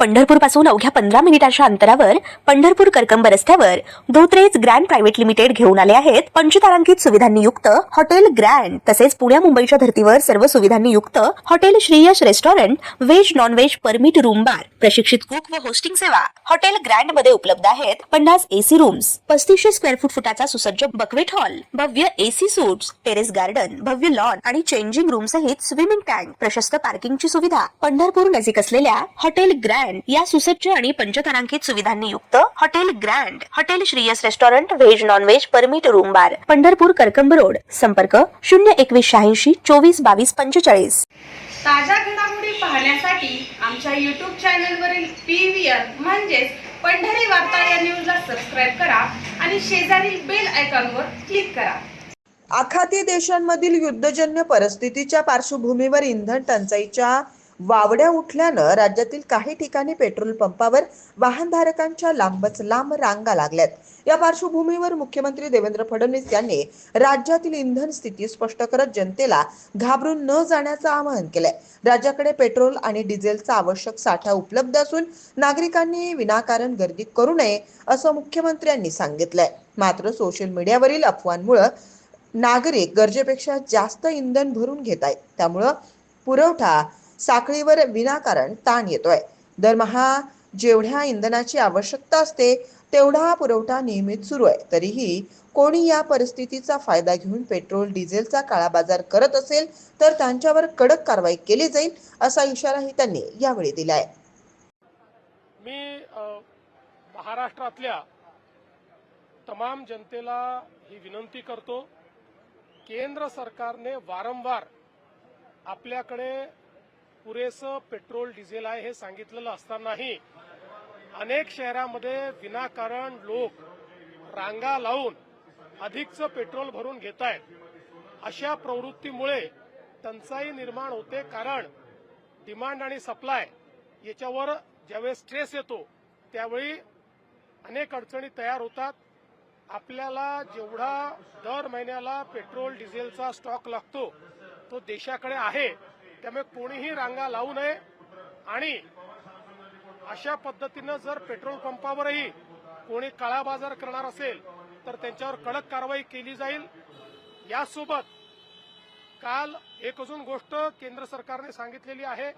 पंढरपूर पासून अवघ्या 15 मिनिटांच्या अंतरावर पंढरपूर करकंब रस्त्यावर धोत्रेज ग्रँड प्रायव्हेट लिमिटेड घेऊन आले आहेत पंचतारांकित सुविधांनी युक्त हॉटेल ग्रँड। तसेच पुण्या मुंबईच्या धर्तीवर सर्व सुविधांनी युक्त hotel Shriyash restaurant, veg non veg permit room bar, प्रशिक्षित कुक व होस्टिंग सेवा हॉटेल ग्रँड मध्ये उपलब्ध आहेत। 50 एसी रूम्स, 3500 स्क्वेअर फुटाचा सुसज्ज बकवेट हॉल, भव्य एसी सूट्स, टेरेस गार्डन, भव्य लॉन आणि चेंजिंग रूम सहित स्विमिंग टँक, प्रशस्त पार्किंगची सुविधा। पंढरपूर नजीक असलेल्या हॉटेल ग्रँड या सुसज्ज आणि पंचतारांकित सुविधांनी युक्त hotel grand, hotel Shriyas restaurant, veg non veg permit room बार, पंढरपूर करकंब रोड। संपर्क 02186 24 22 45। ताज्या घडामोडी पाहण्यासाठी आमच्या YouTube चॅनलवरील PVR म्हणजेच पंढरी वार्ता या न्यूजला सबस्क्राइब करा आणि शेजारील बेल आयकॉनवर क्लिक करा। आखाती देशांमधील युद्धजन्य परिस्थितीच्या पार्श्वभूमीवर इंधन टंचाईच्या वावड्या उठल्यानं राज्यातील काही ठिकाणी पेट्रोल पंपावर वाहनधारकांच्या लांबच लांब रांगा लागल्यात। या पार्श्वभूमीवर मुख्यमंत्री देवेंद्र फडणवीस यांनी राज्यातील इंधन स्थिती स्पष्ट करत जनतेला घाबरून न जाण्याचं आवाहन केलंय। राज्याकडे पेट्रोल आणि डिझेलचा आवश्यक साठा उपलब्ध असून नागरिकांनी विनाकारण गर्दी करू नये असं मुख्यमंत्र्यांनी सांगितलंय। मात्र सोशल मीडियावरील अफवांमुळे नागरिक गरजेपेक्षा जास्त इंधन भरून घेत आहेत, त्यामुळे पुरवठा साखळीवर विनाकारण ताण येतोय। दरमहा जेवढ्या इंधनाची आवश्यकता असते तेवढा पुरवठा नियमित सुरू आहे, तरीही कोणी या परिस्थितीचा फायदा घेऊन पेट्रोल डिझेलचा काळाबाजार करत असेल तर त्यांच्यावर कडक कारवाई केली जाईल असा इशाराही त्यांनी यावेळी दिलाय। मी महाराष्ट्रातल्या तमाम जनतेला ही विनंती करतो, केंद्र सरकारने वारंवार आपल्याकडे पुरेसं पेट्रोल डिझेल आहे हे सांगितलेलं असतानाही अनेक शहरामध्ये विनाकारण लोक रांगा लावून अधिकचं पेट्रोल भरून घेत आहेत। अशा प्रवृत्तीमुळे टंचाई निर्माण होते, कारण डिमांड आणि सप्लाय याच्यावर ज्यावेळेस स्ट्रेस येतो त्यावेळी अनेक अडचणी तयार होतात। आपल्याला जेवढा दर महिन्याला पेट्रोल डिझेलचा स्टॉक लागतो तो देशाकडे आहे, त्यामुळे कोणीही रांगा लावू नये आणि अशा पद्धतीनं जर पेट्रोल पंपावरही कोणी काळा बाजार करणार असेल तर त्यांच्यावर कडक कारवाई केली जाईल। यासोबत काल एक अजून गोष्ट केंद्र सरकारने सांगितलेली आहे,